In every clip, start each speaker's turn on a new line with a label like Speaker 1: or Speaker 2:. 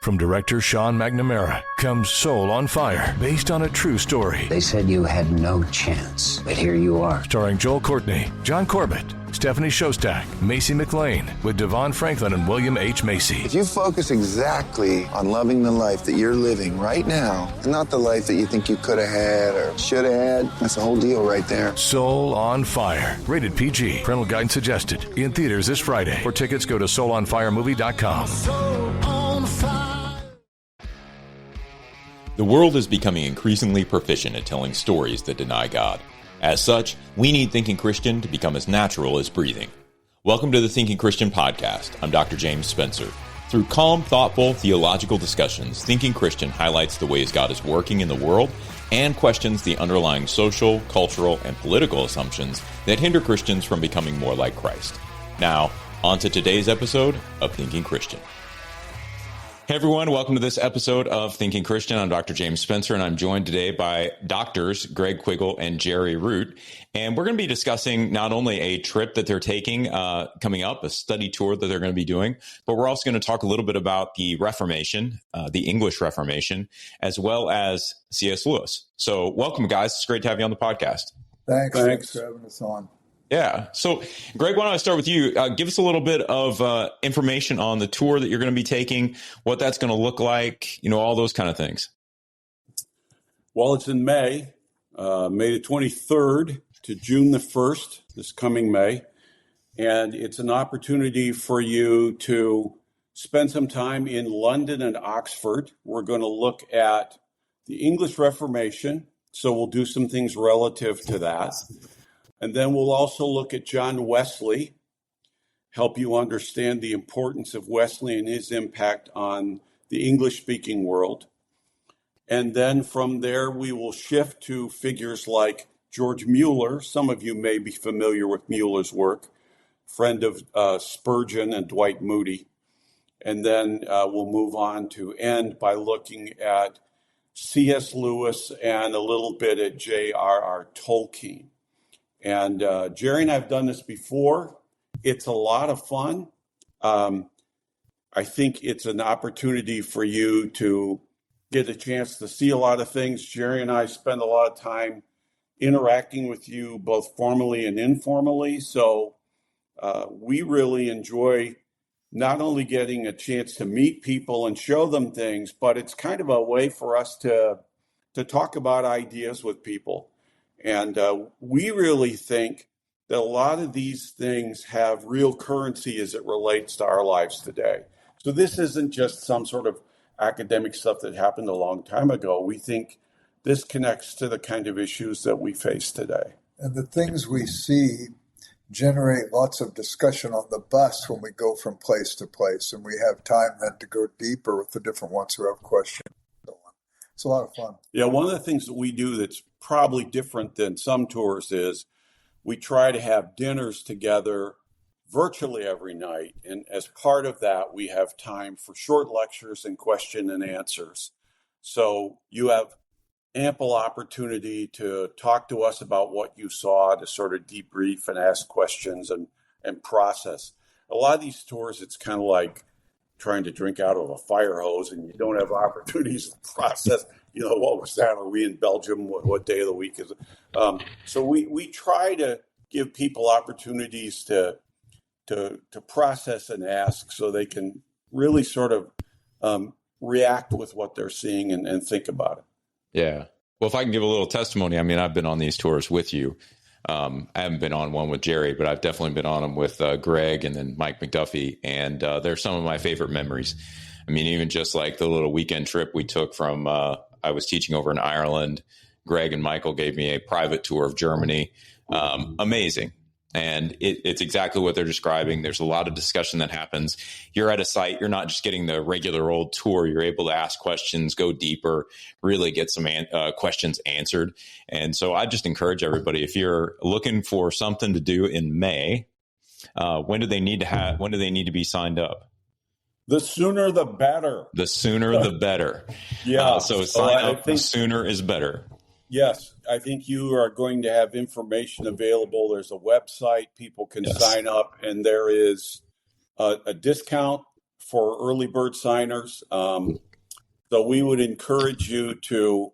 Speaker 1: From director Sean McNamara comes Soul on Fire, based on a true story.
Speaker 2: They said you had no chance, but here you are.
Speaker 1: Starring Joel Courtney, John Corbett, Stephanie Shostak, Macy McLean, with Devon Franklin and William H. Macy.
Speaker 3: If you focus exactly on loving the life that you're living right now, and not the life that you think you could have had or should have had, that's the whole deal right there.
Speaker 1: Soul on Fire. Rated PG. Parental guidance suggested. In theaters this Friday. For tickets, go to soulonfiremovie.com.
Speaker 4: Soul on Fire.
Speaker 5: The world is becoming increasingly proficient at telling stories that deny God. As such, we need Thinking Christian to become as natural as breathing. Welcome to the Thinking Christian podcast. I'm Dr. James Spencer. Through calm, thoughtful, theological discussions, Thinking Christian highlights the ways God is working in the world and questions the underlying social, cultural, and political assumptions that hinder Christians from becoming more like Christ. Now, on to today's episode of Thinking Christian. Hey everyone, welcome to this episode of Thinking Christian. I'm Dr. James Spencer, and I'm joined today by doctors Gregg, Quiggle, and Jerry Root. And we're going to be discussing not only a trip that they're taking coming up, a study tour that they're going to be doing, but we're also going to talk a little bit about the Reformation, the English Reformation, as well as C.S. Lewis. So welcome, guys. It's great to have you on the podcast.
Speaker 6: Thanks for having us on.
Speaker 5: Yeah. So, Gregg, why don't I start with you? Give us a little bit of information on the tour that you're going to be taking, what that's going to look like, all those kind of things.
Speaker 6: Well, it's in May, May the 23rd to June the 1st, this coming May. And it's an opportunity for you to spend some time in London and Oxford. We're going to look at the English Reformation. So we'll do some things relative to that. And then we'll also look at John Wesley, help you understand the importance of Wesley and his impact on the English-speaking world. And then from there, we will shift to figures like George Mueller. Some of you may be familiar with Mueller's work, friend of Spurgeon and Dwight Moody. And then we'll move on to end by looking at C.S. Lewis and a little bit at J.R.R. Tolkien. And Jerry and I have done this before. It's a lot of fun. I think it's an opportunity for you to get a chance to see a lot of things. Jerry and I spend a lot of time interacting with you both formally and informally. So we really enjoy not only getting a chance to meet people and show them things, but it's kind of a way for us to talk about ideas with people. And we really think that a lot of these things have real currency as it relates to our lives today. So this isn't just some sort of academic stuff that happened a long time ago. We think this connects to the kind of issues that we face today.
Speaker 7: And the things we see generate lots of discussion on the bus when we go from place to place. And we have time then to go deeper with the different ones who have questions. It's a lot of fun.
Speaker 6: Yeah, one of the things that we do that's probably different than some tours is we try to have dinners together virtually every night. And as part of that, we have time for short lectures and question and answers. So you have ample opportunity to talk to us about what you saw, to sort of debrief and ask questions and process. A lot of these tours, it's kind of like trying to drink out of a fire hose, and you don't have opportunities to process, what was that? Are we in Belgium? What day of the week is it? So we try to give people opportunities to process and ask so they can really sort of react with what they're seeing and think about it.
Speaker 5: Yeah. Well, if I can give a little testimony, I've been on these tours with you. I haven't been on one with Jerry, but I've definitely been on them with Gregg and then Mike McDuffie. And they're some of my favorite memories. Even just like the little weekend trip we took from, I was teaching over in Ireland. Gregg and Michael gave me a private tour of Germany. Amazing. And it's exactly what they're describing. There's a lot of discussion that happens. You're at a site. You're not just getting the regular old tour. You're able to ask questions, go deeper, really get some questions answered. And so I just encourage everybody, if you're looking for something to do in May, when do they need to be signed up?
Speaker 6: The sooner, the better.
Speaker 5: The sooner, the better.
Speaker 6: Yeah.
Speaker 5: So sign up. The sooner is better.
Speaker 6: Yes, I think you are going to have information available. There's a website, people can sign up, and there is a discount for early bird signers. So we would encourage you to,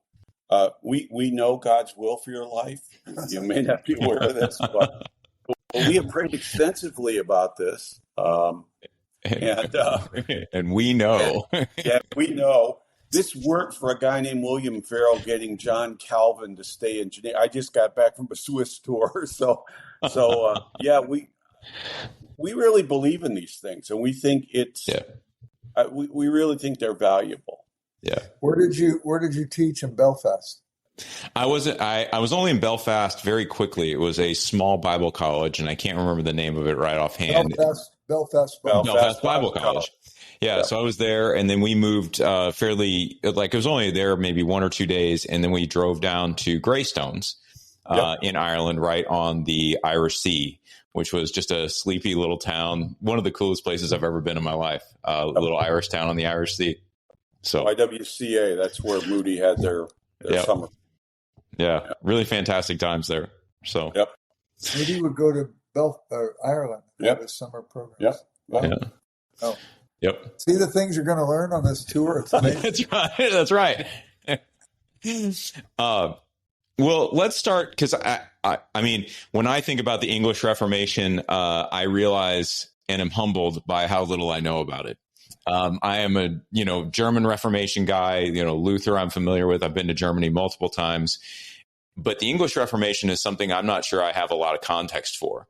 Speaker 6: we know God's will for your life. You may not be aware of this, but we have prayed extensively about this.
Speaker 5: And we know.
Speaker 6: Yeah, we know. This worked for a guy named William Farrell getting John Calvin to stay in Geneva. I just got back from a Swiss tour. So yeah, we really believe in these things, and we think we really think they're valuable.
Speaker 5: Yeah.
Speaker 7: Where did you teach in Belfast?
Speaker 5: I was only in Belfast very quickly. It was a small Bible college, and I can't remember the name of it right offhand.
Speaker 7: Belfast
Speaker 5: Bible College. Yeah, so I was there, and then we moved fairly, like it was only there maybe 1 or 2 days, and then we drove down to Greystones in Ireland, right on the Irish Sea, which was just a sleepy little town, one of the coolest places I've ever been in my life, a little Irish town on the Irish Sea. So
Speaker 6: YWCA, that's where Moody had their summer.
Speaker 5: Yeah, really fantastic times there. So
Speaker 7: Moody would go to Ireland and have his summer programs. Oh.
Speaker 5: Yep.
Speaker 7: See the things you're going to learn on this tour? It's amazing.
Speaker 5: That's right. Well, let's start, because I mean, when I think about the English Reformation, I realize and am humbled by how little I know about it. I am a German Reformation guy. Luther I'm familiar with. I've been to Germany multiple times, but the English Reformation is something I'm not sure I have a lot of context for.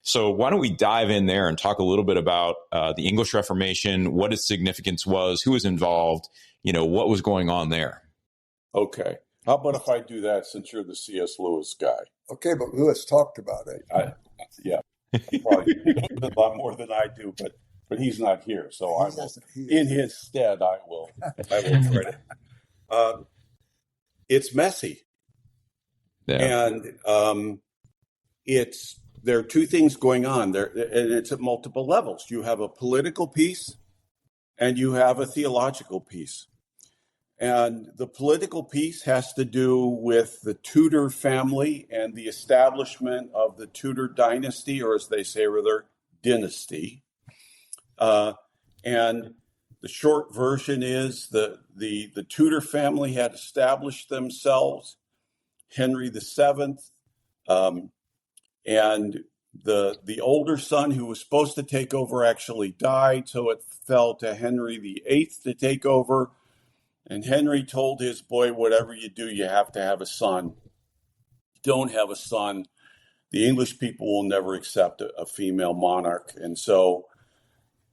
Speaker 5: So why don't we dive in there and talk a little bit about the English Reformation, what its significance was, who was involved, what was going on there.
Speaker 6: Okay. How about if I do that, since you're the C.S. Lewis guy?
Speaker 7: Okay, but Lewis talked about it.
Speaker 6: He probably knows a lot more than I do, but he's not here, so I will, in his stead, I will try to. It's messy, and there are two things going on there, and it's at multiple levels. You have a political piece, and you have a theological piece. And the political piece has to do with the Tudor family and the establishment of the Tudor dynasty, or as they say, rather, dynasty. And the short version is the Tudor family had established themselves. Henry VII, and the older son who was supposed to take over actually died, so it fell to Henry VIII to take over. And Henry told his boy, whatever you do, you have to have a son. Don't have a son, the English people will never accept a female monarch. And so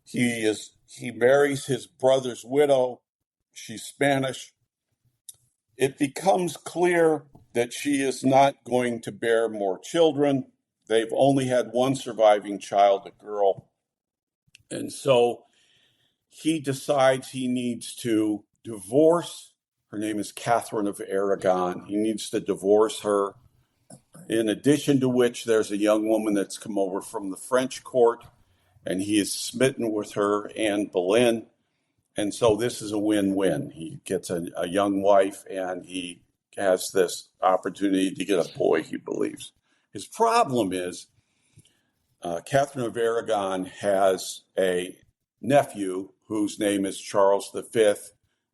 Speaker 6: he marries his brother's widow. She's Spanish. It becomes clear that she is not going to bear more children. They've only had one surviving child, a girl. And so he decides he needs to divorce. Her name is Catherine of Aragon. He needs to divorce her. In addition to which, there's a young woman that's come over from the French court, and he is smitten with her, Anne Boleyn. And so this is a win-win. He gets a young wife, and he has this opportunity to get a boy, he believes. His problem is Catherine of Aragon has a nephew whose name is Charles V,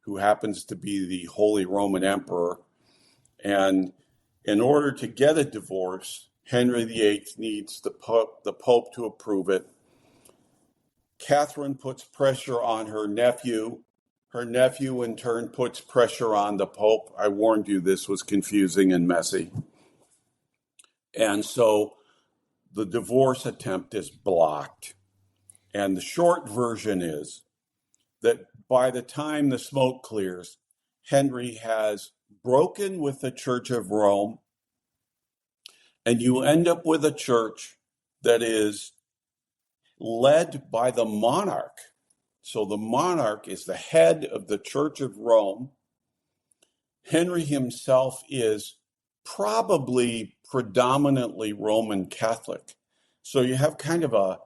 Speaker 6: who happens to be the Holy Roman Emperor. And in order to get a divorce, Henry VIII needs the Pope to approve it. Catherine puts pressure on her nephew. Her nephew, in turn, puts pressure on the Pope. I warned you this was confusing and messy. And so the divorce attempt is blocked. And the short version is that by the time the smoke clears, Henry has broken with the Church of Rome, and you end up with a church that is led by the monarch. So the monarch is the head of the Church of Rome. Henry himself is probably predominantly Roman Catholic. So you have kind of a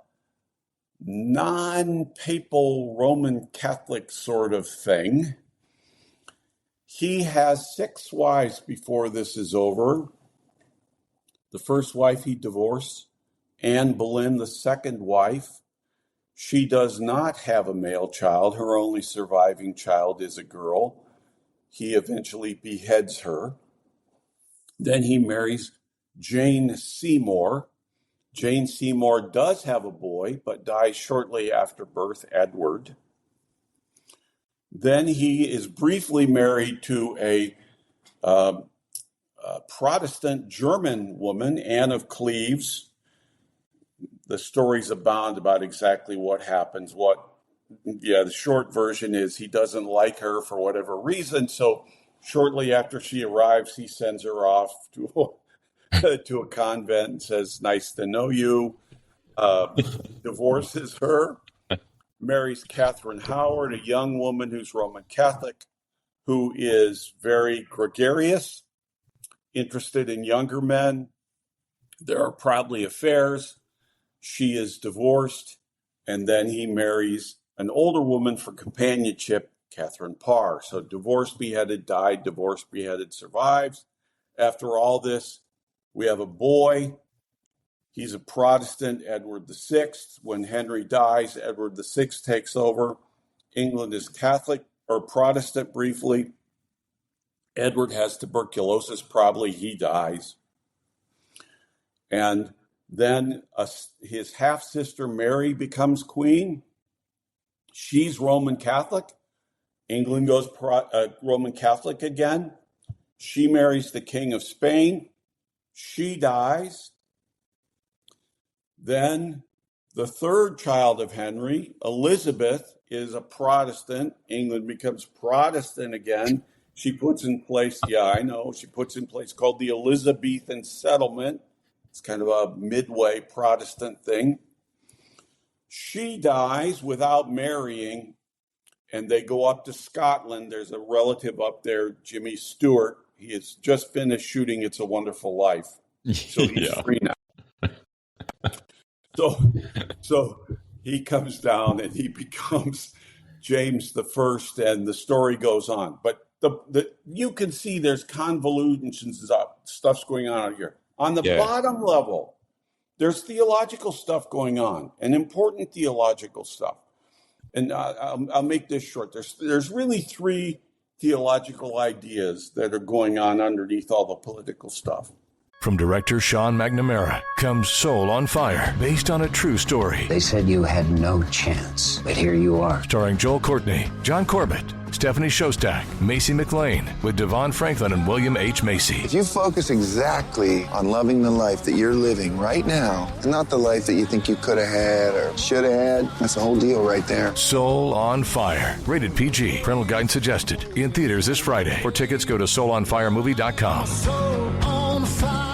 Speaker 6: non-papal Roman Catholic sort of thing. He has 6 wives before this is over. The first wife he divorced, Anne Boleyn, the second wife. She does not have a male child. Her only surviving child is a girl. He eventually beheads her. Then he marries Jane Seymour. Jane Seymour does have a boy, but dies shortly after birth, Edward. Then he is briefly married to a Protestant German woman, Anne of Cleves. The stories abound about exactly what happens. The short version is he doesn't like her for whatever reason, so shortly after she arrives, he sends her off to a convent and says, "Nice to know you." Divorces her, marries Catherine Howard, a young woman who's Roman Catholic, who is very gregarious, interested in younger men. There are probably affairs. She is divorced, and then he marries an older woman for companionship, Catherine Parr. So divorced, beheaded, died, divorced, beheaded, survives. After all this, we have a boy. He's a Protestant, Edward VI. When Henry dies, Edward VI takes over. England is Catholic or Protestant briefly. Edward has tuberculosis, probably he dies. And then his half-sister Mary becomes queen. She's Roman Catholic. England goes Roman Catholic again. She marries the King of Spain. She dies. Then the third child of Henry, Elizabeth, is a Protestant. England becomes Protestant again. She puts in place called the Elizabethan settlement. It's kind of a midway Protestant thing. She dies without marrying, and they go up to Scotland. There's a relative up there, Jimmy Stewart. He has just finished shooting It's a Wonderful Life. So he's free now. So he comes down and he becomes James the First, and the story goes on. But you can see there's convolutions, stuff's going on out here. On the bottom level, there's theological stuff going on, and important theological stuff. And I'll make this short. There's really three theological ideas that are going on underneath all the political stuff.
Speaker 1: From director Sean McNamara comes Soul on Fire, based on a true story.
Speaker 2: They said you had no chance, but here you are.
Speaker 1: Starring Joel Courtney, John Corbett, Stephanie Shostak, Macy McLean, with Devon Franklin and William H. Macy.
Speaker 3: If you focus exactly on loving the life that you're living right now, and not the life that you think you could have had or should have had, that's the whole deal right there.
Speaker 1: Soul on Fire, rated PG. Parental guidance suggested. In theaters this Friday. For tickets, go to soulonfiremovie.com.
Speaker 4: Soul on fire.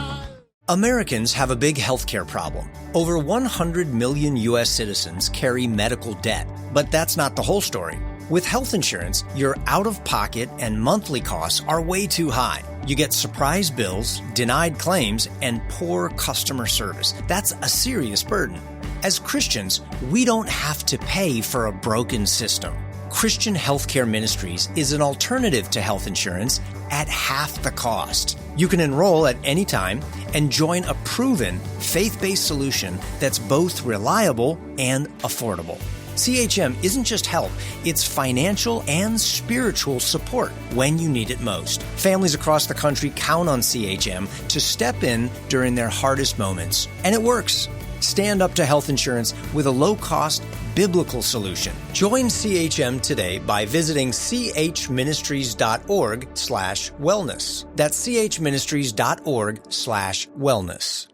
Speaker 8: Americans have a big healthcare problem. Over 100 million U.S. citizens carry medical debt, but that's not the whole story. With health insurance, your out-of-pocket and monthly costs are way too high. You get surprise bills, denied claims, and poor customer service. That's a serious burden. As Christians, we don't have to pay for a broken system. Christian Healthcare Ministries is an alternative to health insurance at half the cost. You can enroll at any time and join a proven, faith-based solution that's both reliable and affordable. CHM isn't just help, it's financial and spiritual support when you need it most. Families across the country count on CHM to step in during their hardest moments, and it works. Stand up to health insurance with a low-cost, biblical solution. Join CHM today by visiting chministries.org/wellness. That's chministries.org/wellness.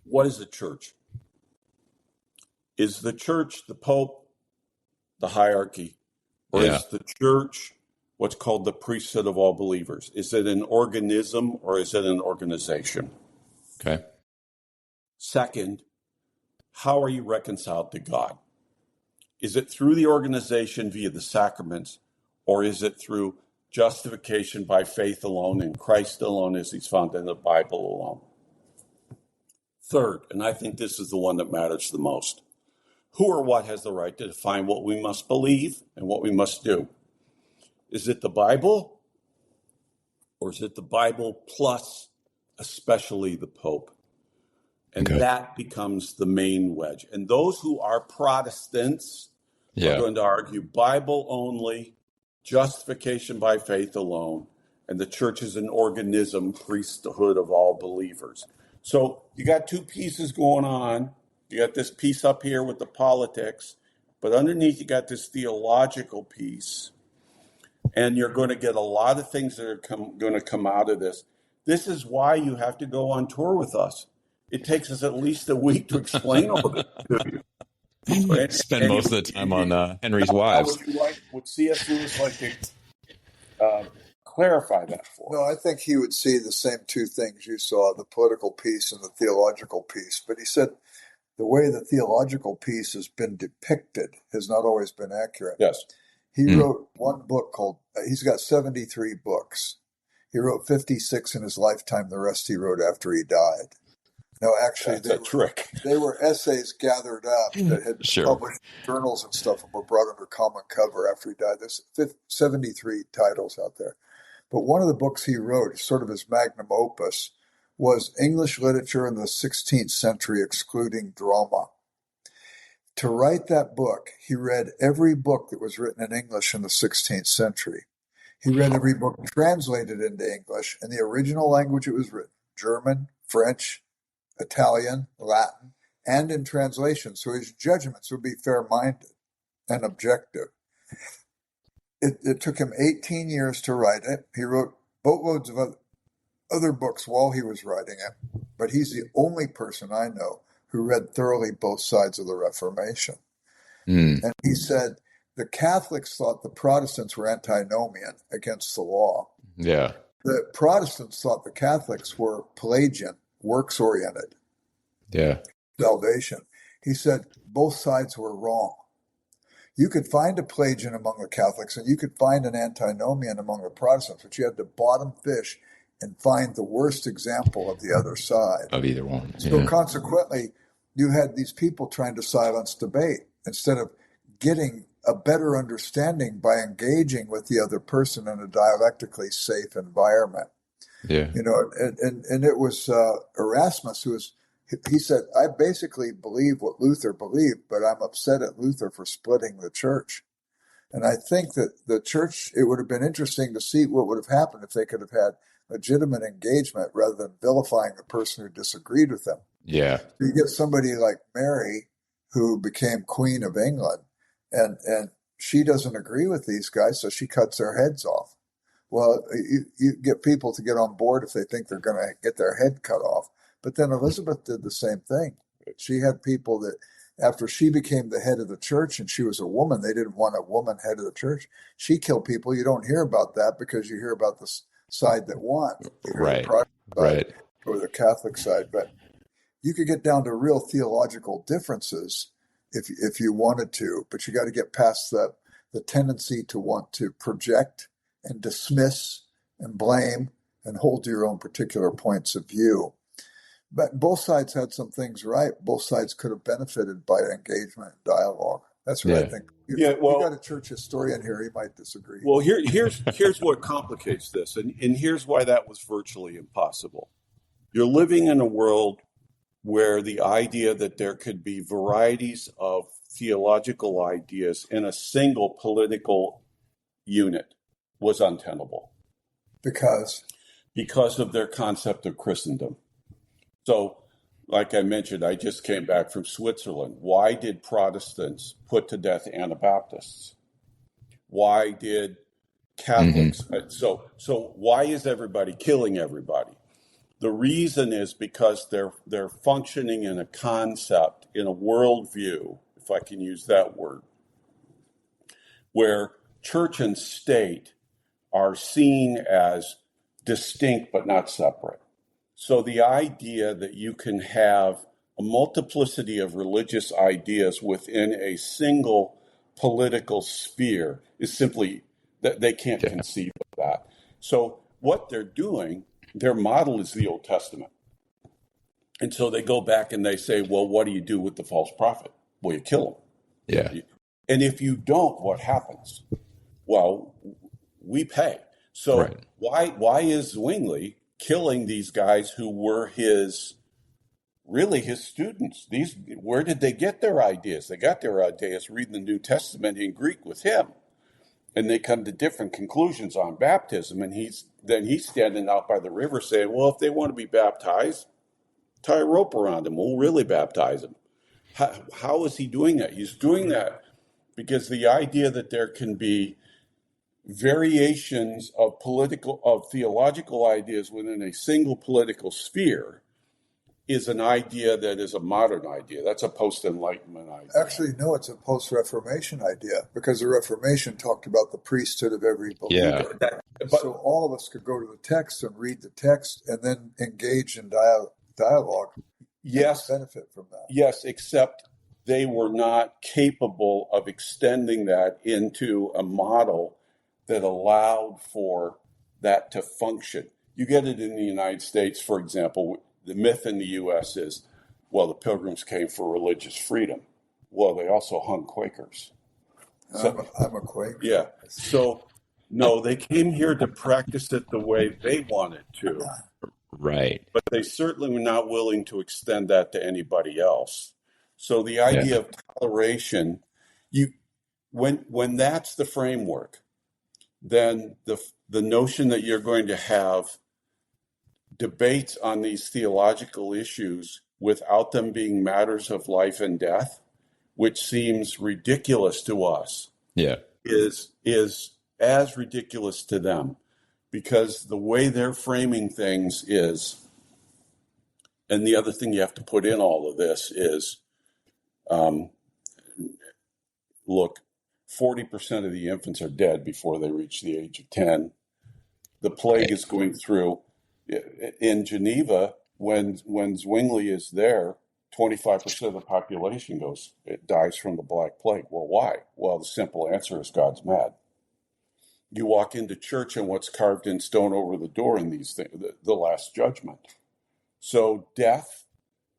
Speaker 6: What is the church? Is the church the Pope, the hierarchy? Or is the church what's called the priesthood of all believers? Is it an organism or is it an organization?
Speaker 5: Okay.
Speaker 6: Second, how are you reconciled to God? Is it through the organization via the sacraments, or is it through justification by faith alone in Christ alone as he's found in the Bible alone? Third, and I think this is the one that matters the most, who or what has the right to define what we must believe and what we must do? Is it the Bible, or is it the Bible plus especially the Pope? And that becomes the main wedge. And those who are Protestants are going to argue Bible only, justification by faith alone, and the church is an organism, priesthood of all believers. So you got two pieces going on. You got this piece up here with the politics, but underneath you got this theological piece. And you're going to get a lot of things that are going to come out of this. This is why you have to go on tour with us. It takes us at least a week to explain all this to you.
Speaker 5: Spend most of the time on Henry's wives.
Speaker 6: Would C.S. Lewis like to clarify that for?
Speaker 7: No, I think he would see the same two things you saw, the political piece and the theological piece. But he said the way the theological piece has been depicted has not always been accurate.
Speaker 6: Yes.
Speaker 7: He wrote one book called, he's got 73 books. He wrote 56 in his lifetime. The rest he wrote after he died. No, actually, they were essays gathered up that had been published in journals and stuff and were brought under common cover after he died. There's 73 titles out there. But one of the books he wrote, sort of his magnum opus, was English Literature in the 16th Century, excluding drama. To write that book, he read every book that was written in English in the 16th century. He read every book translated into English in the original language it was written, German, French, Italian, Latin, and in translation. So his judgments would be fair-minded and objective. It took him 18 years to write it. He wrote boatloads of other books while he was writing it, but he's the only person I know who read thoroughly both sides of the Reformation. And he said the Catholics thought the Protestants were antinomian against the law.
Speaker 5: Yeah.
Speaker 7: The Protestants thought the Catholics were Pelagian, works-oriented.
Speaker 5: Yeah.
Speaker 7: Salvation. He said both sides were wrong. You could find a Pelagian among the Catholics and you could find an antinomian among the Protestants, but you had to bottom fish and find the worst example of the other side.
Speaker 5: Of either one.
Speaker 7: So consequently, you had these people trying to silence debate instead of getting a better understanding by engaging with the other person in a dialectically safe environment.
Speaker 5: Yeah.
Speaker 7: You know, and it was Erasmus he said, I basically believe what Luther believed, but I'm upset at Luther for splitting the church. And I think that the church, it would have been interesting to see what would have happened if they could have had legitimate engagement rather than vilifying the person who disagreed with them.
Speaker 5: Yeah.
Speaker 7: You get somebody like Mary, who became Queen of England, and she doesn't agree with these guys, so she cuts their heads off. Well, you get people to get on board if they think they're going to get their head cut off. But then Elizabeth did the same thing. She had people that after she became the head of the church and she was a woman, they didn't want a woman head of the church. She killed people. You don't hear about that because you hear about the side that won.
Speaker 5: Right.
Speaker 7: Right. Or the Catholic side. But you could get down to real theological differences if you wanted to, but you got to get past the tendency to want to project and dismiss and blame and hold to your own particular points of view. But both sides had some things right. Both sides could have benefited by engagement and dialogue. That's what I think. You got a church historian here, he might disagree.
Speaker 6: Well, here's what complicates this, and here's why that was virtually impossible. You're living in a world where the idea that there could be varieties of theological ideas in a single political unit was untenable.
Speaker 7: Because
Speaker 6: of their concept of Christendom. So, like I mentioned, I just came back from Switzerland. Why did Protestants put to death Anabaptists? Why did Catholics? So why is everybody killing everybody? The reason is because they're functioning in a concept, in a worldview, if I can use that word, where church and state are seen as distinct but not separate. So the idea that you can have a multiplicity of religious ideas within a single political sphere is simply that they can't conceive of that. So what they're doing, their model is the Old Testament. And so they go back and they say, well, what do you do with the false prophet? Well, you kill him.
Speaker 5: Yeah.
Speaker 6: And if you don't, what happens? Well, we pay. So why is Zwingli killing these guys who were his really his students. Where did they get their ideas? They got their ideas reading the New Testament in Greek with him. And they come to different conclusions on baptism. And he's standing out by the river saying, well, if they want to be baptized, tie a rope around them. We'll really baptize them. How is he doing that? He's doing that because the idea that there can be variations of theological ideas within a single political sphere is an idea that is a modern idea. That's a post-Enlightenment idea.
Speaker 7: Actually, no, it's a post-Reformation idea, because the Reformation talked about the priesthood of every believer.
Speaker 5: Yeah.
Speaker 7: So all of us could go to the text and read the text and then engage in dialogue.
Speaker 6: Yes.
Speaker 7: Benefit from that.
Speaker 6: Yes, except they were not capable of extending that into a model that allowed for that to function. You get it in the United States, for example. The myth in the U.S. is, well, the Pilgrims came for religious freedom. Well, they also hung Quakers. So,
Speaker 7: I'm a Quaker.
Speaker 6: Yeah. So, no, they came here to practice it the way they wanted to.
Speaker 5: Right.
Speaker 6: But they certainly were not willing to extend that to anybody else. So the idea of toleration, when that's the framework, then the notion that you're going to have debates on these theological issues without them being matters of life and death, which seems ridiculous to us, is as ridiculous to them, because the way they're framing things is, and the other thing you have to put in all of this is, look, 40% of the infants are dead before they reach the age of 10. The plague is going through. In Geneva, when Zwingli is there, 25% of the population dies from the Black Plague. Well, why? Well, the simple answer is God's mad. You walk into church and what's carved in stone over the door in these things, the Last Judgment. So death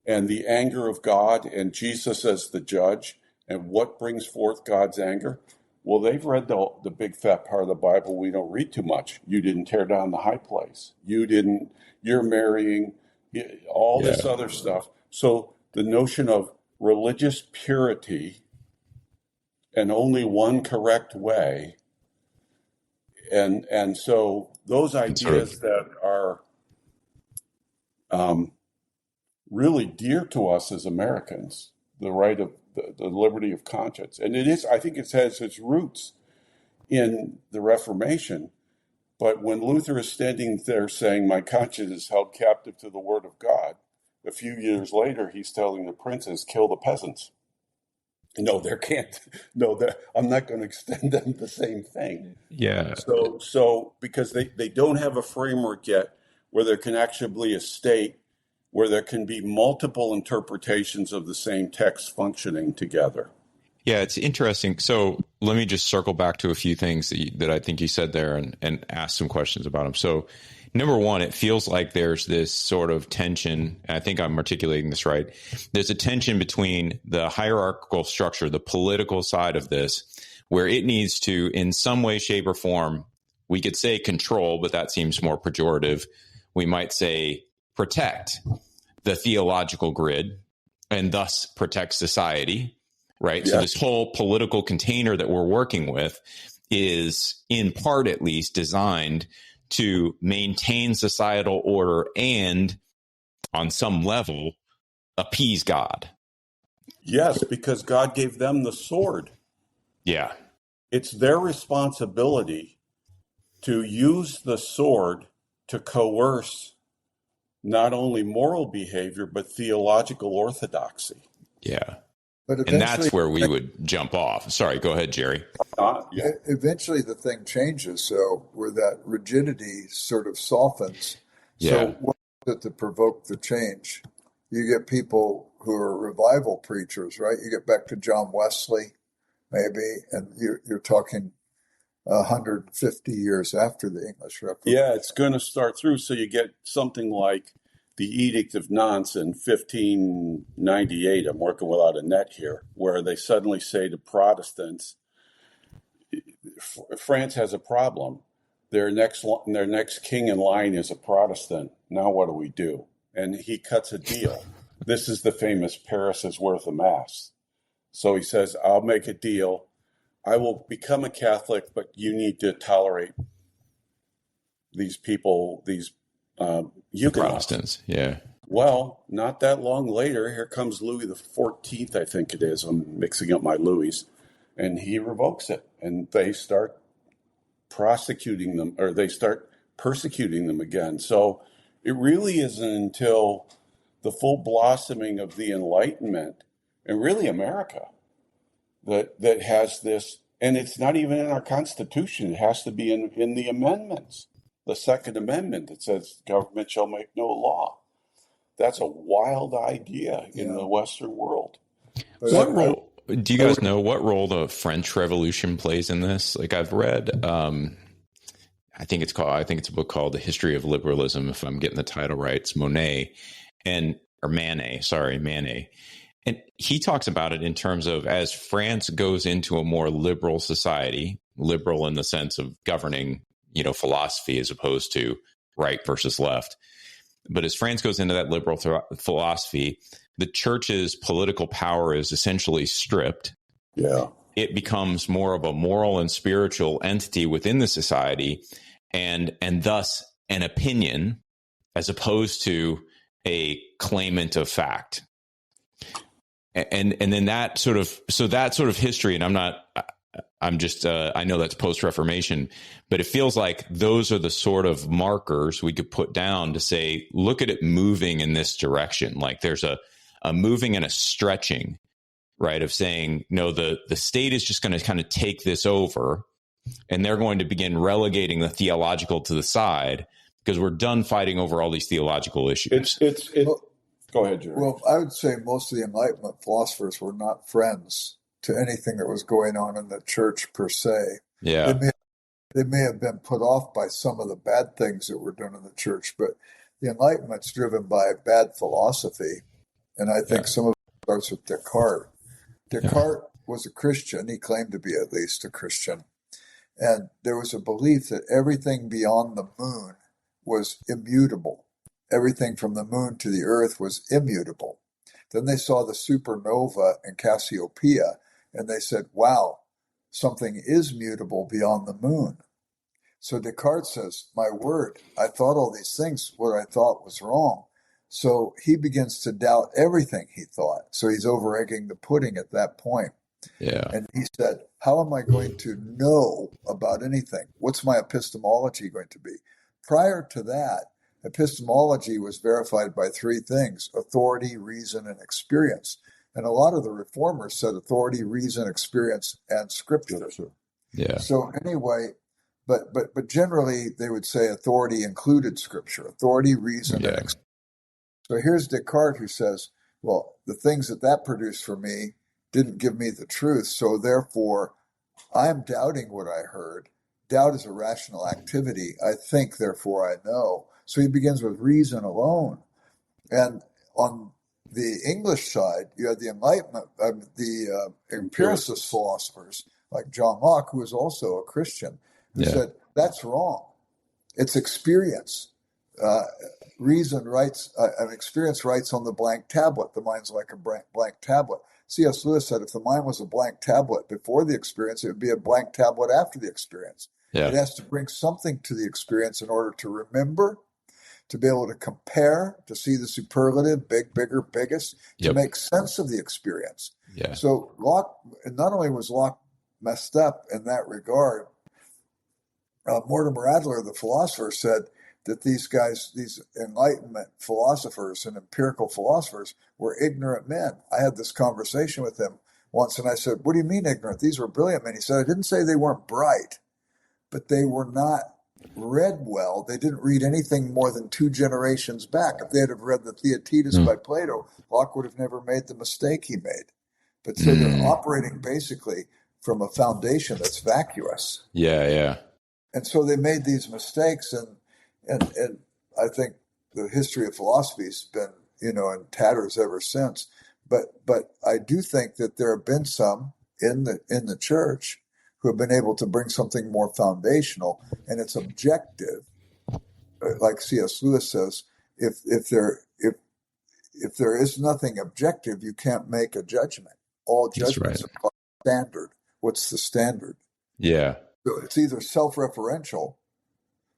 Speaker 6: and the anger of God and Jesus as the judge, and what brings forth God's anger? Well, they've read the big fat part of the Bible we don't read too much. You didn't tear down the high place. You're marrying, all this other stuff. So the notion of religious purity and only one correct way, and so those ideas that are really dear to us as Americans, the right of the liberty of conscience. And I think it has its roots in the Reformation. But when Luther is standing there saying, my conscience is held captive to the word of God, a few years later, he's telling the princes, kill the peasants. No, I'm not going to extend them the same thing.
Speaker 5: Yeah.
Speaker 6: So because they don't have a framework yet where there can actually be a state where there can be multiple interpretations of the same text functioning together.
Speaker 5: Yeah, it's interesting. So let me just circle back to a few things that I think you said there and ask some questions about them. So number one, it feels like there's this sort of tension, and I think I'm articulating this right. There's a tension between the hierarchical structure, the political side of this, where it needs to, in some way, shape, or form, we could say control, but that seems more pejorative. We might say protect the theological grid and thus protect society, right? Yeah. So this whole political container that we're working with is, in part at least, designed to maintain societal order and, on some level, appease God.
Speaker 6: Yes, because God gave them the sword.
Speaker 5: Yeah.
Speaker 6: It's their responsibility to use the sword to coerce not only moral behavior, but theological orthodoxy.
Speaker 5: Yeah. And that's where we would jump off. Sorry, go ahead, Jerry.
Speaker 7: Eventually the thing changes, so where that rigidity sort of softens.
Speaker 5: Yeah.
Speaker 7: So what is it to provoke the change? You get people who are revival preachers, right? You get back to John Wesley, maybe, and you're talking 150 years after the English Reformation.
Speaker 6: Yeah, it's going to start through. So you get something like the Edict of Nantes in 1598. I'm working without a net here, where they suddenly say to Protestants, France has a problem. Their next king in line is a Protestant. Now what do we do? And he cuts a deal. this is the famous Paris is worth a mass. So he says, I'll make a deal. I will become a Catholic, but you need to tolerate these people, these Huguenots.
Speaker 5: Protestants, yeah.
Speaker 6: Well, not that long later, here comes Louis the 14th, I think it is. I'm mixing up my Louis. And he revokes it. And they start prosecuting them, or they start persecuting them again. So it really isn't until the full blossoming of the Enlightenment, and really America, that has this, and it's not even in our Constitution. It has to be in the amendments. The Second Amendment that says government shall make no law. That's a wild idea in the Western world.
Speaker 5: What role do you guys know? What role the French Revolution plays in this? Like I've read, I think it's a book called The History of Liberalism. If I'm getting the title right, it's Manet, and he talks about it in terms of as France goes into a more liberal society, liberal in the sense of governing, philosophy as opposed to right versus left. But as France goes into that liberal philosophy, the church's political power is essentially stripped.
Speaker 6: Yeah.
Speaker 5: It becomes more of a moral and spiritual entity within the society, and thus an opinion as opposed to a claimant of fact. And then that sort of history, and I know that's post-Reformation, but it feels like those are the sort of markers we could put down to say, look at it moving in this direction. Like there's a moving and a stretching, right, of saying, no, the state is just going to kind of take this over, and they're going to begin relegating the theological to the side because we're done fighting over all these theological issues.
Speaker 6: Go ahead, Jerry.
Speaker 7: Well, I would say most of the Enlightenment philosophers were not friends to anything that was going on in the church per se.
Speaker 5: Yeah.
Speaker 7: They may have been put off by some of the bad things that were done in the church, but the Enlightenment's driven by bad philosophy. And I think some of it starts with Descartes. Descartes was a Christian. He claimed to be at least a Christian. And there was a belief that everything beyond the moon was immutable. Everything from the moon to the earth was immutable. Then they saw the supernova in Cassiopeia, and they said, wow, something is mutable beyond the moon. So Descartes says, my word, I thought all these things, what I thought was wrong. So he begins to doubt everything he thought. So he's over-egging the pudding at that point.
Speaker 5: Yeah.
Speaker 7: And he said, how am I going to know about anything? What's my epistemology going to be? Prior to that, epistemology was verified by three things: authority, reason, and experience. And a lot of the reformers said authority, reason, experience, and scripture.
Speaker 5: Yeah.
Speaker 7: So anyway, but generally they would say authority included scripture, authority, reason, and experience. So here's Descartes who says, well, the things that produced for me didn't give me the truth, so therefore I'm doubting what I heard. Doubt is a rational activity. I think, therefore I know. So he begins with reason alone. And on the English side, you had the Enlightenment, the empiricist philosophers like John Locke, who was also a Christian, who said, that's wrong. It's experience. Reason writes, an experience writes on the blank tablet. The mind's like a blank tablet. C.S. Lewis said if the mind was a blank tablet before the experience, it would be a blank tablet after the experience. Yeah. It has to bring something to the experience in order to remember, to be able to compare, to see the superlative, big, bigger, biggest, to make sense of the experience. Yeah. So Locke, not only was Locke messed up in that regard, Mortimer Adler, the philosopher, said that these guys, these Enlightenment philosophers and empirical philosophers, were ignorant men. I had this conversation with him once, and I said, what do you mean ignorant? These were brilliant men. He said, I didn't say they weren't bright, but they were not read well. They didn't read anything more than 2 generations back. If they had have read the Theaetetus by Plato, Locke would have never made the mistake he made. But so they're operating basically from a foundation that's vacuous.
Speaker 5: Yeah, yeah.
Speaker 7: And so they made these mistakes, and I think the history of philosophy has been, in tatters ever since. But I do think that there have been some in the church who have been able to bring something more foundational, and it's objective. Like C.S. Lewis says, if if there is nothing objective, you can't make a judgment. All judgments are by standard. What's the standard?
Speaker 5: Yeah.
Speaker 7: So it's either self-referential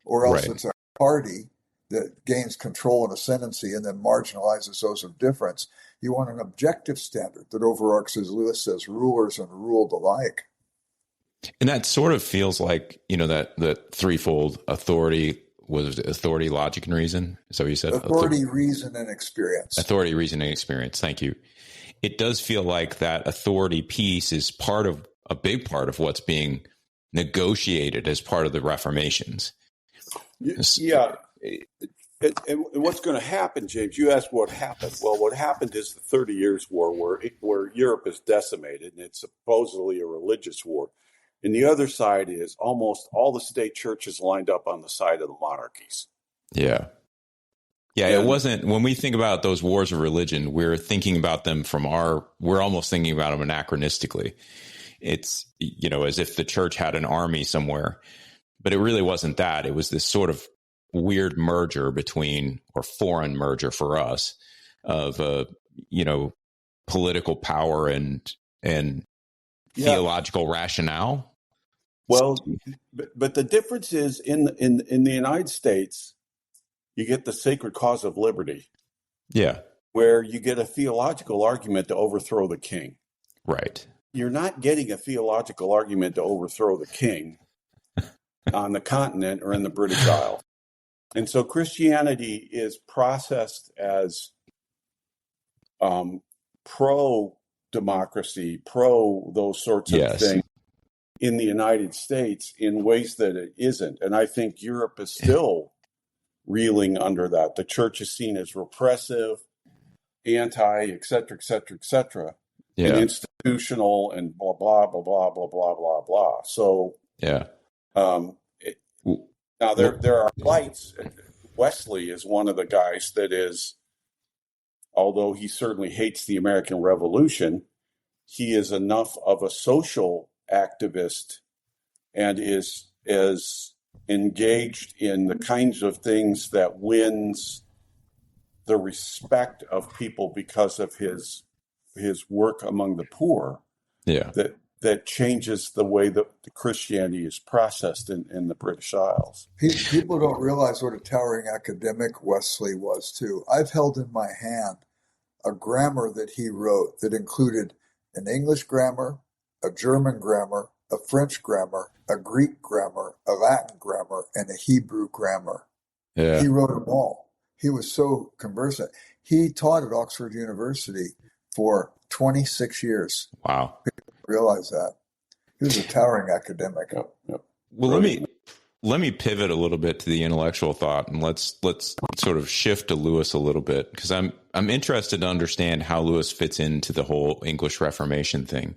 Speaker 7: or else it's a party that gains control and ascendancy and then marginalizes those of difference. You want an objective standard that overarches, as Lewis says, rulers and ruled alike.
Speaker 5: And that sort of feels like, that threefold authority, was authority, logic, and reason. Is that what you said?
Speaker 7: Authority, reason, and experience.
Speaker 5: Authority, reason, and experience. Thank you. It does feel like that authority piece is a big part of what's being negotiated as part of the Reformations.
Speaker 6: Yeah. And what's going to happen, James? You asked what happened. Well, what happened is the 30 Years' War, where Europe is decimated, and it's supposedly a religious war. And the other side is almost all the state churches lined up on the side of the monarchies.
Speaker 5: Yeah. Yeah, it wasn't, when we think about those wars of religion, we're thinking about them we're almost thinking about them anachronistically. It's, as if the church had an army somewhere, but it really wasn't that. It was this sort of weird merger or foreign merger for us of, political power and theological rationale.
Speaker 6: Well, but the difference is in the United States, you get the sacred cause of liberty.
Speaker 5: Yeah.
Speaker 6: Where you get a theological argument to overthrow the king.
Speaker 5: Right.
Speaker 6: You're not getting a theological argument to overthrow the king on the continent or in the British Isles. And so Christianity is processed as pro-democracy, those sorts of things in the United States in ways that it isn't. And I think Europe is still reeling under that. The church is seen as repressive, anti, et cetera, and institutional and blah, blah, blah, blah, blah, blah, blah, blah. So, now there are lights. Wesley is one of the guys that is, although he certainly hates the American Revolution, he is enough of a social activist and is engaged in the kinds of things that wins the respect of people because of his work among the poor. That changes the way that the Christianity is processed in the British Isles.
Speaker 7: People don't realize what a towering academic Wesley was, too. I've held in my hand a grammar that he wrote that included an English grammar, a German grammar, a French grammar, a Greek grammar, a Latin grammar, and a Hebrew grammar. Yeah. He wrote them all. He was so conversant. He taught at Oxford University for 26 years.
Speaker 5: Wow.
Speaker 7: People don't realize that. He was a towering academic.
Speaker 6: Yep.
Speaker 5: Well, let me pivot a little bit to the intellectual thought, and let's sort of shift to Lewis a little bit, because I'm interested to understand how Lewis fits into the whole English Reformation thing.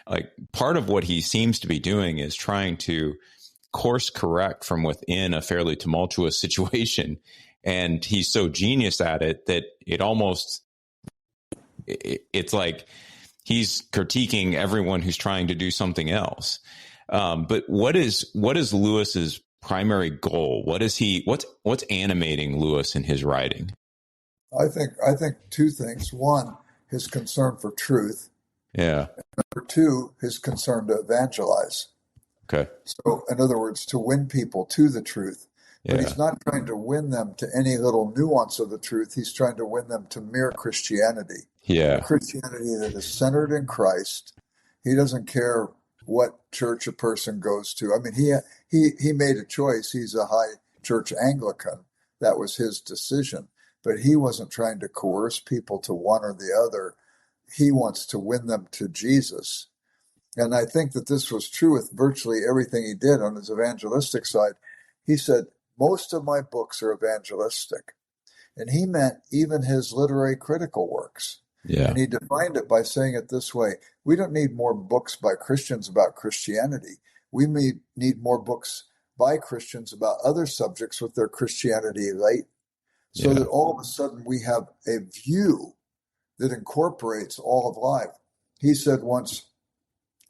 Speaker 5: Like, part of what he seems to be doing is trying to course correct from within a fairly tumultuous situation, and he's so genius at it that it's like he's critiquing everyone who's trying to do something else. But what is Lewis's primary goal? What's animating Lewis in his writing?
Speaker 7: I think two things. One, his concern for truth.
Speaker 5: Yeah.
Speaker 7: And number two, his concern to evangelize.
Speaker 5: Okay.
Speaker 7: So, in other words, to win people to the truth. But he's not trying to win them to any little nuance of the truth. He's trying to win them to mere Christianity.
Speaker 5: Yeah.
Speaker 7: A Christianity that is centered in Christ. He doesn't care what church a person goes to. I mean, he made a choice. He's a high church Anglican. That was his decision. But he wasn't trying to coerce people to one or the other. He wants to win them to Jesus. And I think that this was true with virtually everything he did on his evangelistic side. He said, most of my books are evangelistic. And he meant even his literary critical works.
Speaker 5: Yeah.
Speaker 7: And he defined it by saying it this way: we don't need more books by Christians about Christianity. We need more books by Christians about other subjects with their Christianity late, so that all of a sudden we have a view that incorporates all of life. He said once,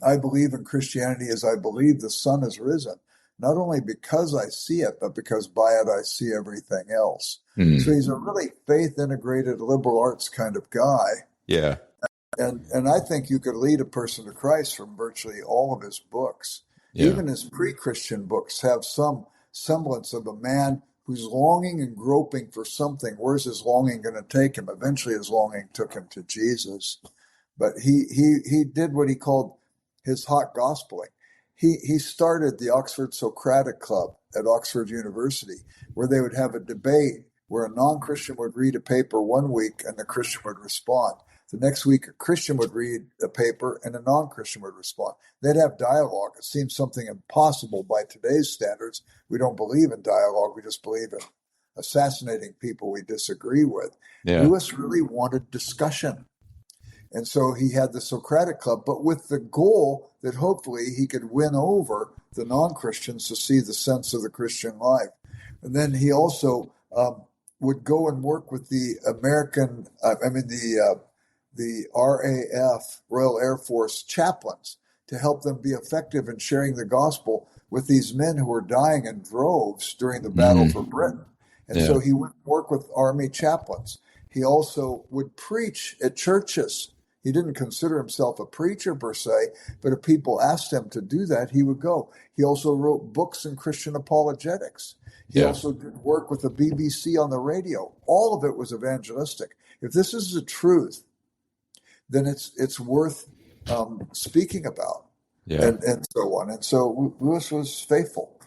Speaker 7: I believe in Christianity as I believe the sun has risen. not only because I see it, but because by it I see everything else. So he's a really faith-integrated liberal arts kind of guy.
Speaker 5: Yeah.
Speaker 7: And I think you could lead a person to Christ from virtually all of his books. Yeah. Even his pre-Christian books have some semblance of a man who's longing and groping for something. Where's his longing going to take him? Eventually his longing took him to Jesus. But he did what he called his hot gospeling. He started the Oxford Socratic Club at Oxford University, where they would have a debate where a non-Christian would read a paper one week and the Christian would respond. The next week, a Christian would read a paper and a non-Christian would respond. They'd have dialogue. It seems something impossible by today's standards. We don't believe in dialogue. We just believe in assassinating people we disagree with. Yeah. Lewis really wanted discussion. And so he had the Socratic Club, but with the goal that hopefully he could win over the non-Christians to see the sense of the Christian life. And then he also would go and work with the the RAF, Royal Air Force chaplains, to help them be effective in sharing the gospel with these men who were dying in droves during the battle for Britain. And so he would work with Army chaplains. He also would preach at churches. He didn't consider himself a preacher per se, but if people asked him to do that, he would go. He also wrote books in Christian apologetics. He also did work with the BBC on the radio. All of it was evangelistic. If this is the truth, then it's worth speaking about, and so on. And so Lewis was faithful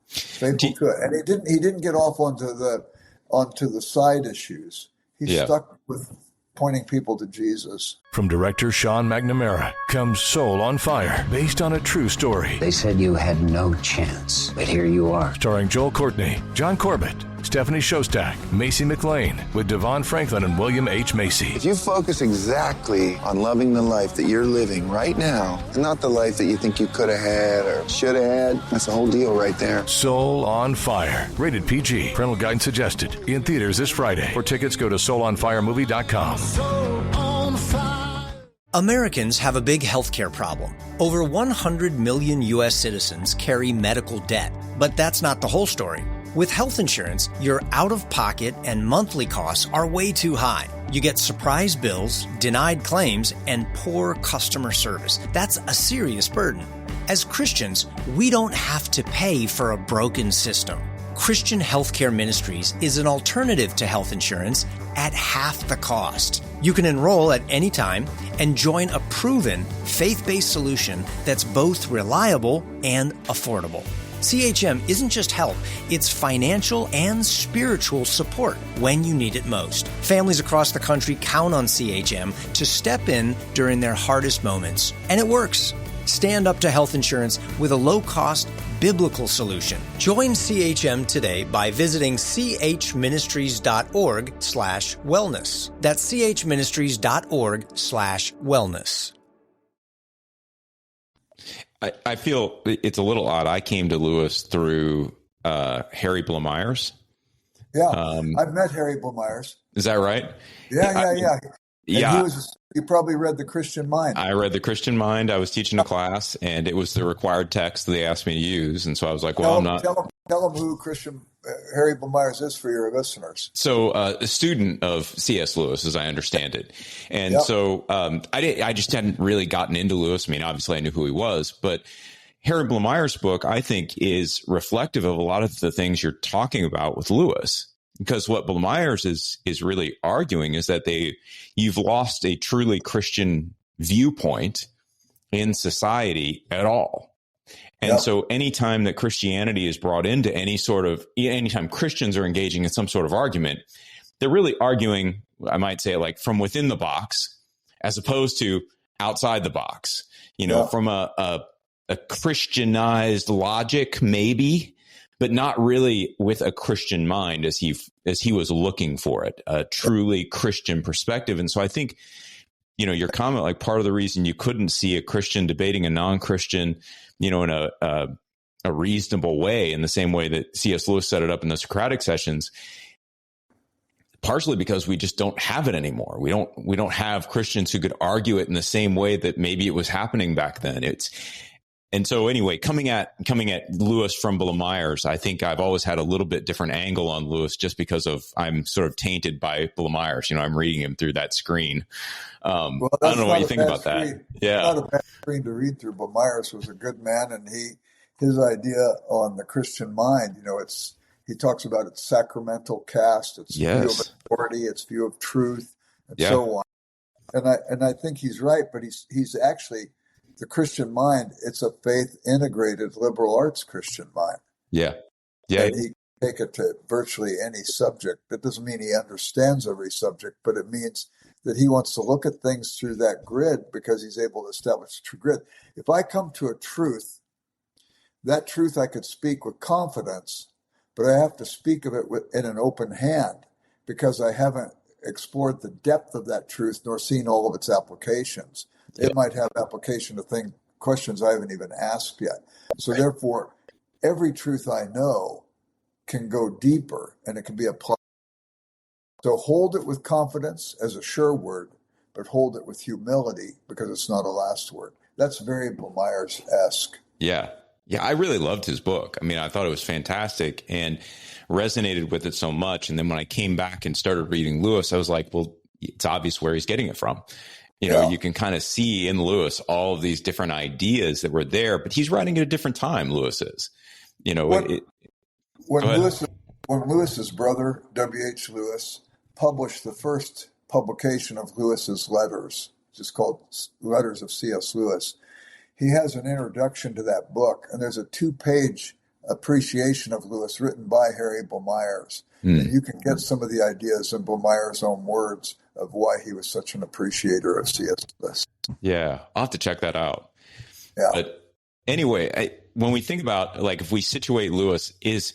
Speaker 7: to it, and he didn't get off onto the side issues. He stuck with pointing people to Jesus.
Speaker 1: From director Sean McNamara comes Soul on Fire, based on a true story.
Speaker 2: They said you had no chance, but here you are.
Speaker 1: Starring Joel Courtney, John Corbett, Stephanie Shostak, Macy McLean, with Devon Franklin and William H. Macy.
Speaker 3: If you focus exactly on loving the life that you're living right now, and not the life that you think you could have had or should have had, that's the whole deal right there.
Speaker 1: Soul on Fire. Rated PG. Parental guidance suggested. In theaters this Friday. For tickets, go to soulonfiremovie.com.
Speaker 4: Soul on fire.
Speaker 8: Americans have a big healthcare problem. Over 100 million U.S. citizens carry medical debt. But that's not the whole story. With health insurance, your out-of-pocket and monthly costs are way too high. You get surprise bills, denied claims, and poor customer service. That's a serious burden. As Christians, we don't have to pay for a broken system. Christian Healthcare Ministries is an alternative to health insurance at half the cost. You can enroll at any time and join a proven, faith-based solution that's both reliable and affordable. CHM isn't just help, it's financial and spiritual support when you need it most. Families across the country count on CHM to step in during their hardest moments. And it works. Stand up to health insurance with a low-cost, biblical solution. Join CHM today by visiting chministries.org/wellness. That's chministries.org/wellness.
Speaker 5: I feel it's a little odd. I came to Lewis through Harry Blomeyers.
Speaker 7: Yeah, I've met Harry Blomeyers.
Speaker 5: Is that right?
Speaker 7: Yeah. You probably read The Christian Mind.
Speaker 5: I read The Christian Mind. I was teaching a class, and it was the required text they asked me to use. And so I was like, well, I'm not.
Speaker 7: Tell them who Harry Blomeyers is for your listeners.
Speaker 5: So a student of C.S. Lewis, as I understand it. And so I just hadn't really gotten into Lewis. I mean, obviously I knew who he was, but Harry Blomeyers' book, I think, is reflective of a lot of the things you're talking about with Lewis. Because what Blomeyers is really arguing is that you've lost a truly Christian viewpoint in society at all. And so anytime that Christianity is brought into anytime Christians are engaging in some sort of argument, they're really arguing, I might say, like from within the box, as opposed to outside the box, from a Christianized logic, maybe, but not really with a Christian mind as he was looking for it, a truly Christian perspective. And so I think, your comment, like part of the reason you couldn't see a Christian debating a non-Christian, in a reasonable way, in the same way that C.S. Lewis set it up in the Socratic sessions, partially because we just don't have it anymore. We don't have Christians who could argue it in the same way that maybe it was happening back then. And so anyway, coming at Lewis from Blomeyer's, I think I've always had a little bit different angle on Lewis just because I'm sort of tainted by Blomeyer's. I'm reading him through that screen. I don't know what you think about that. Yeah.
Speaker 7: Not a bad screen to read through, but Myers was a good man, and his idea on the Christian mind, he talks about its sacramental cast, its view of authority, its view of truth, and so on. And I think he's right, but he's actually the Christian mind. It's a faith integrated liberal arts Christian mind. Yeah. And he can take it to virtually any subject. That doesn't mean he understands every subject, but it means that he wants to look at things through that grid because he's able to establish a true grid. If I come to a truth, that truth I could speak with confidence, but I have to speak of it in an open hand because I haven't explored the depth of that truth nor seen all of its applications. It might have application to questions I haven't even asked yet. So therefore, every truth I know can go deeper and it can be applied. So hold it with confidence as a sure word, but hold it with humility because it's not a last word. That's very Blomeyer's-esque.
Speaker 5: Yeah. Yeah, I really loved his book. I mean, I thought it was fantastic and resonated with it so much. And then when I came back and started reading Lewis, I was like, well, it's obvious where he's getting it from. You can kind of see in Lewis all of these different ideas that were there, but he's writing at a different time, Lewis is.
Speaker 7: When Lewis's brother, W.H. Lewis, published the first publication of Lewis's letters, which is called Letters of C.S. Lewis, he has an introduction to that book, and there's a 2-page appreciation of Lewis written by Harry Blomeyer's. And you can get some of the ideas in Blomeyer's own words of why he was such an appreciator of C.S. Lewis. Yeah,
Speaker 5: I'll have to check that out.
Speaker 7: Yeah.
Speaker 5: But anyway, when we think about, like, if we situate Lewis, is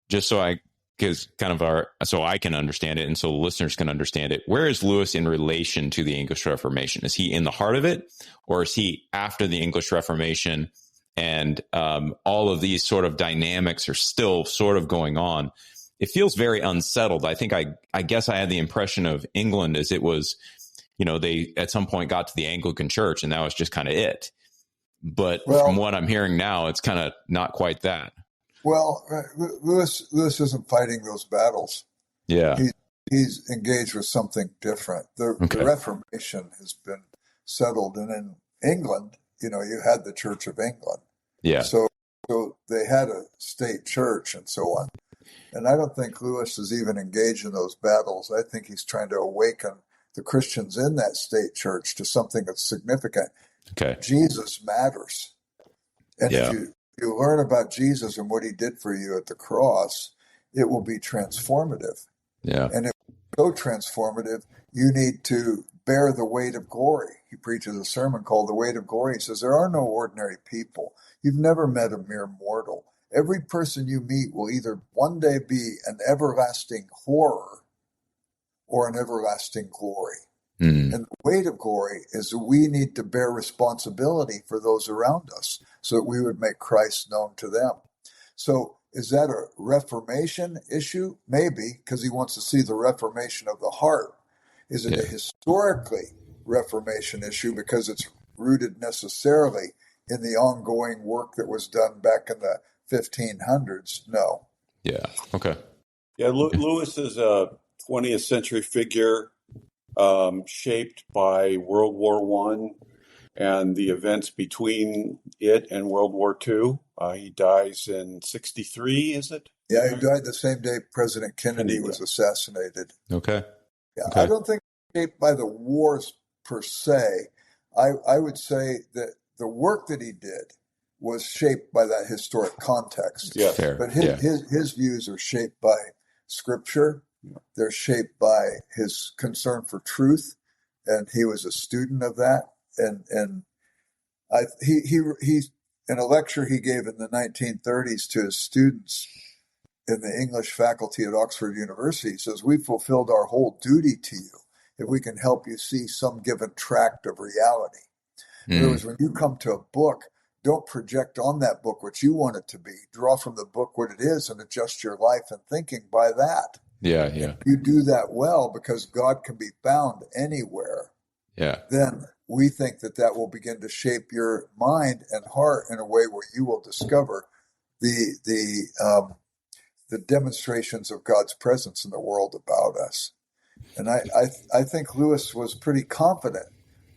Speaker 5: just so I can understand it and so listeners can understand it, where is Lewis in relation to the English Reformation? Is he in the heart of it, or is he after the English Reformation and all of these sort of dynamics are still sort of going on? It feels very unsettled. I think I guess I had the impression of England as it was, they at some point got to the Anglican Church and that was just kind of it. But from what I'm hearing now, it's kind of not quite that.
Speaker 7: Well, Lewis isn't fighting those battles.
Speaker 5: Yeah.
Speaker 7: He's engaged with something different. The Reformation has been settled. And in England, you had the Church of England.
Speaker 5: Yeah.
Speaker 7: So they had a state church and so on. And I don't think Lewis is even engaged in those battles. I think he's trying to awaken the Christians in that state church to something that's significant.
Speaker 5: Okay.
Speaker 7: Jesus matters. And if you learn about Jesus and what he did for you at the cross, it will be transformative.
Speaker 5: Yeah.
Speaker 7: And if it's so transformative, you need to bear the weight of glory. He preaches a sermon called The Weight of Glory. He says, there are no ordinary people. You've never met a mere mortal. Every person you meet will either one day be an everlasting horror or an everlasting glory. And the weight of glory is that we need to bear responsibility for those around us so that we would make Christ known to them. So is that a Reformation issue? Maybe, because he wants to see the reformation of the heart. Is it a historically Reformation issue because it's rooted necessarily in the ongoing work that was done back in the 1500s? No.
Speaker 5: Yeah. Okay.
Speaker 6: Yeah. Lewis is a 20th century figure shaped by World War I and the events between it and World War II. He dies in 1963, is it?
Speaker 7: Yeah, he died the same day President Kennedy was assassinated.
Speaker 5: Okay.
Speaker 7: Yeah,
Speaker 5: okay.
Speaker 7: I don't think shaped by the wars per se. I would say that the work that he did was shaped by that historic context.
Speaker 6: Yeah,
Speaker 5: fair.
Speaker 7: But his views are shaped by Scripture. They're shaped by his concern for truth, and he was a student of that. And he in a lecture he gave in the 1930s to his students in the English faculty at Oxford University, he says, "We fulfilled our whole duty to you if we can help you see some given tract of reality." In other words, when you come to a book, don't project on that book what you want it to be. Draw from the book what it is and adjust your life and thinking by that.
Speaker 5: Yeah.
Speaker 7: If you do that well, because God can be found anywhere.
Speaker 5: Yeah.
Speaker 7: Then we think that will begin to shape your mind and heart in a way where you will discover the demonstrations of God's presence in the world about us. And I think Lewis was pretty confident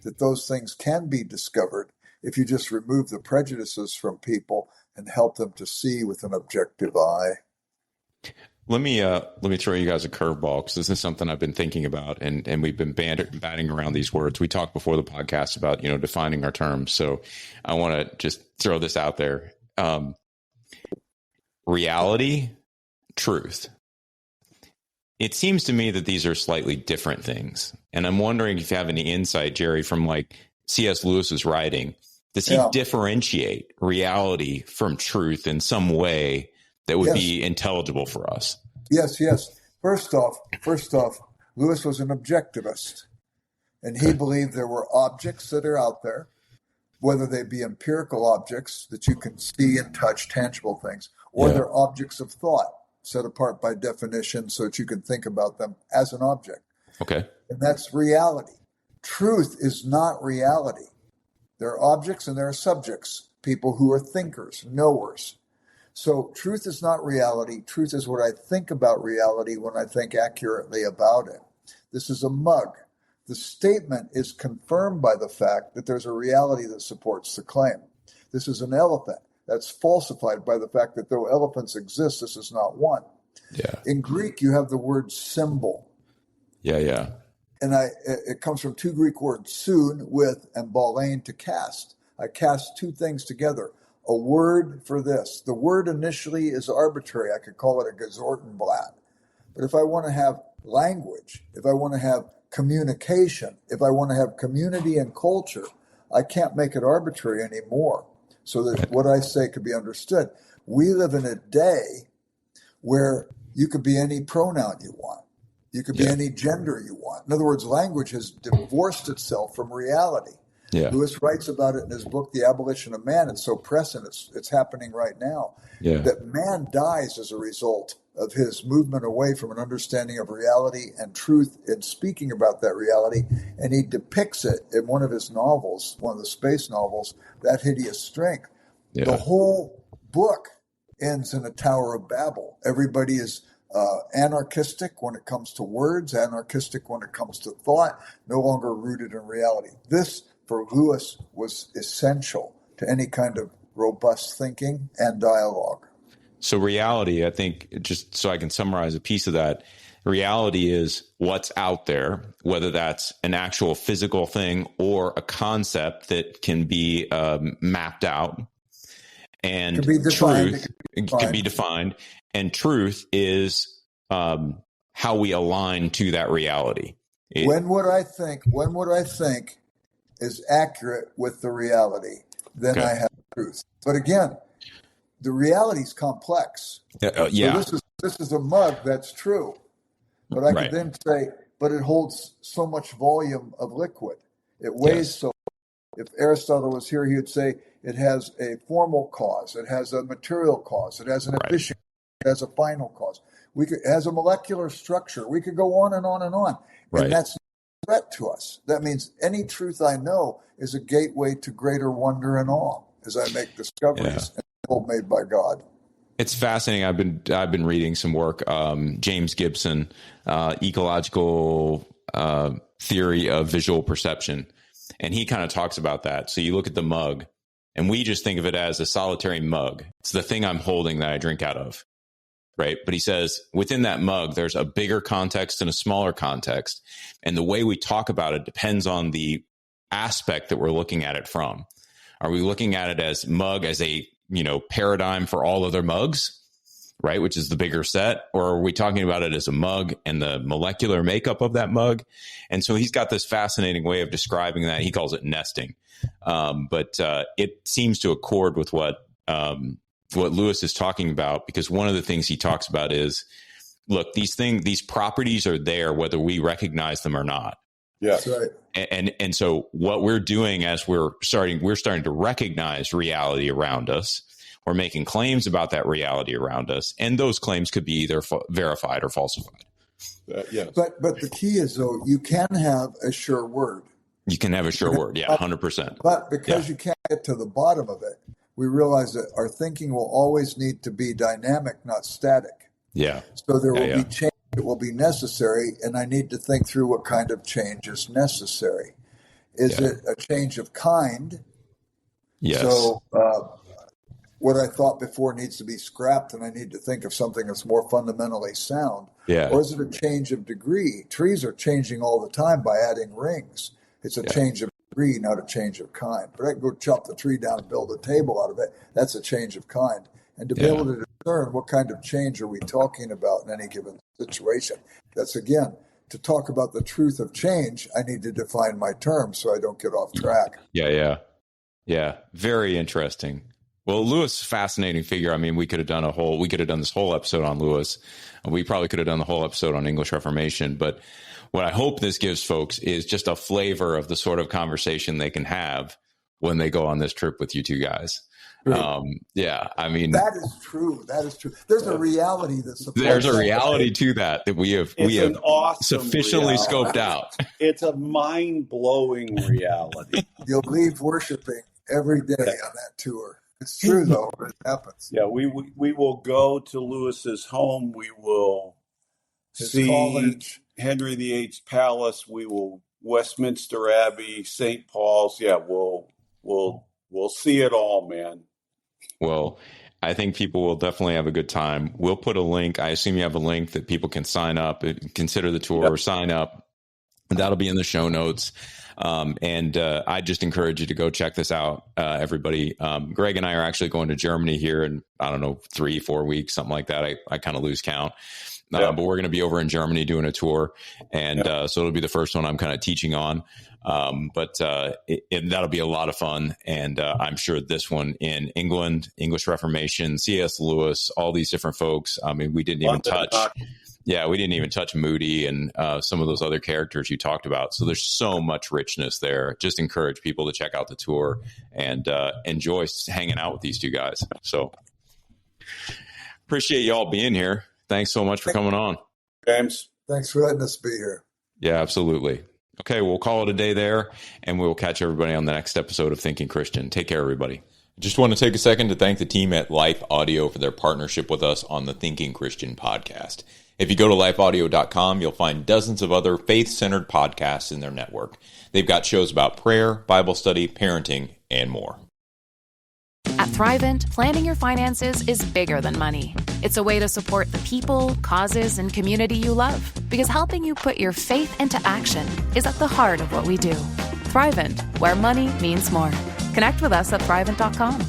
Speaker 7: that those things can be discovered if you just remove the prejudices from people and help them to see with an objective eye.
Speaker 5: Let me throw you guys a curveball, because this is something I've been thinking about, and we've been batting around these words. We talked before the podcast about, defining our terms. So I want to just throw this out there. Reality, truth. It seems to me that these are slightly different things. And I'm wondering if you have any insight, Jerry, from like C.S. Lewis's writing. Does he differentiate reality from truth in some way that would be intelligible for us?
Speaker 7: Yes. First off, Lewis was an objectivist, and he believed there were objects that are out there, whether they be empirical objects that you can see and touch, tangible things, or they're objects of thought, set apart by definition so that you can think about them as an object.
Speaker 5: Okay.
Speaker 7: And that's reality. Truth is not reality. There are objects and there are subjects, people who are thinkers, knowers. So truth is not reality. Truth is what I think about reality when I think accurately about it. This is a mug. The statement is confirmed by the fact that there's a reality that supports the claim. This is an elephant. That's falsified by the fact that though elephants exist, this is not one.
Speaker 5: Yeah.
Speaker 7: In Greek, you have the word symbol.
Speaker 5: Yeah.
Speaker 7: And it comes from two Greek words, soon, with, and balein, to cast. I cast two things together. A word for this. The word initially is arbitrary. I could call it a Gesortenblatt. But if I want to have language, if I want to have communication, if I want to have community and culture, I can't make it arbitrary anymore, so that what I say could be understood. We live in a day where you could be any pronoun you want. You could be any gender you want. In other words, language has divorced itself from reality.
Speaker 5: Yeah.
Speaker 7: Lewis writes about it in his book, The Abolition of Man. It's so present. It's happening right now.
Speaker 5: Yeah.
Speaker 7: That man dies as a result of his movement away from an understanding of reality and truth in speaking about that reality. And he depicts it in one of his novels, one of the space novels, That Hideous Strength. Yeah. The whole book ends in a Tower of Babel. Everybody is anarchistic when it comes to words, anarchistic when it comes to thought, no longer rooted in reality. This, for Lewis, was essential to any kind of robust thinking and dialogue.
Speaker 5: So reality, I think, just so I can summarize a piece of that, reality is what's out there, whether that's an actual physical thing or a concept that can be mapped out. And truth can be defined. And truth is how we align to that reality.
Speaker 7: When what I think is accurate with the reality, then I have truth. But again, the reality is complex. So this is a mug that's true. But I could then say, but it holds so much volume of liquid. It weighs so. If Aristotle was here, he would say it has a formal cause. It has a material cause. It has an efficient. It has a final cause. It has a molecular structure. We could go on and on and on.
Speaker 5: Right.
Speaker 7: And that's a threat to us. That means any truth I know is a gateway to greater wonder and awe as I make discoveries made by God.
Speaker 5: It's fascinating. I've been reading some work. James Gibson, ecological theory of visual perception, and he kind of talks about that. So you look at the mug, and we just think of it as a solitary mug. It's the thing I'm holding that I drink out of, right? But he says within that mug, there's a bigger context and a smaller context, and the way we talk about it depends on the aspect that we're looking at it from. Are we looking at it as mug as a paradigm for all other mugs, right? Which is the bigger set, or are we talking about it as a mug and the molecular makeup of that mug? And so he's got this fascinating way of describing that. He calls it nesting. But it seems to accord with what Lewis is talking about, because one of the things he talks about is, look, these properties are there, whether we recognize them or not.
Speaker 6: Yeah.
Speaker 7: That's right.
Speaker 5: And so what we're doing as we're starting to recognize reality around us, we're making claims about that reality around us, and those claims could be either verified or falsified.
Speaker 7: Yes. But the key is, though, you can have a sure word.
Speaker 5: You can have a sure word. Yeah, 100%.
Speaker 7: But because you can't get to the bottom of it, we realize that our thinking will always need to be dynamic, not static.
Speaker 5: Yeah.
Speaker 7: So there will be change that will be necessary, and I need to think through what kind of change is necessary. Is it a change of kind?
Speaker 5: Yes.
Speaker 7: So what I thought before needs to be scrapped, and I need to think of something that's more fundamentally sound.
Speaker 5: Yeah.
Speaker 7: Or is it a change of degree? Trees are changing all the time by adding rings. It's a change of degree, not a change of kind. But I can go chop the tree down and build a table out of it. That's a change of kind. And to be able to discern what kind of change are we talking about in any given situation. That's, again, to talk about the truth of change, I need to define my terms so I don't get off track.
Speaker 5: Yeah. Very interesting. Well, Lewis is a fascinating figure. I mean, we could have done this whole episode on Lewis. We probably could have done the whole episode on English Reformation. But what I hope this gives folks is just a flavor of the sort of conversation they can have when they go on this trip with you two guys. I mean,
Speaker 7: that is true. There's a reality
Speaker 5: there's a reality to that we have
Speaker 6: awesome
Speaker 5: sufficiently
Speaker 6: reality.
Speaker 5: Scoped out.
Speaker 6: It's a mind-blowing reality.
Speaker 7: You'll leave worshiping every day on that tour. It's true, though. It happens.
Speaker 6: Yeah, we will go to Lewis's home. We will see
Speaker 7: college.
Speaker 6: Henry VIII's palace. We will Westminster Abbey, St. Paul's. Yeah, we'll see it all, man.
Speaker 5: Well, I think people will definitely have a good time. We'll put a link. I assume you have a link that people can sign up, consider the tour, or sign up. That'll be in the show notes. And I just encourage you to go check this out, everybody. Gregg and I are actually going to Germany here in, 3-4 weeks, something like that. I kind of lose count. But we're going to be over in Germany doing a tour. And so it'll be the first one I'm kind of teaching on. But that'll be a lot of fun. And I'm sure this one in England, English Reformation, C.S. Lewis, all these different folks. I mean, we didn't even touch Moody and some of those other characters you talked about. So there's so much richness there. Just encourage people to check out the tour and enjoy hanging out with these two guys. So appreciate you all being here. Thanks so much for coming on.
Speaker 6: James.
Speaker 7: Thanks for letting us be here.
Speaker 5: Yeah, absolutely. Okay, we'll call it a day there, and we'll catch everybody on the next episode of Thinking Christian. Take care, everybody. Just want to take a second to thank the team at Life Audio for their partnership with us on the Thinking Christian podcast. If you go to lifeaudio.com, you'll find dozens of other faith-centered podcasts in their network. They've got shows about prayer, Bible study, parenting, and more.
Speaker 9: At Thrivent, planning your finances is bigger than money. It's a way to support the people, causes, and community you love. Because helping you put your faith into action is at the heart of what we do. Thrivent, where money means more. Connect with us at Thrivent.com.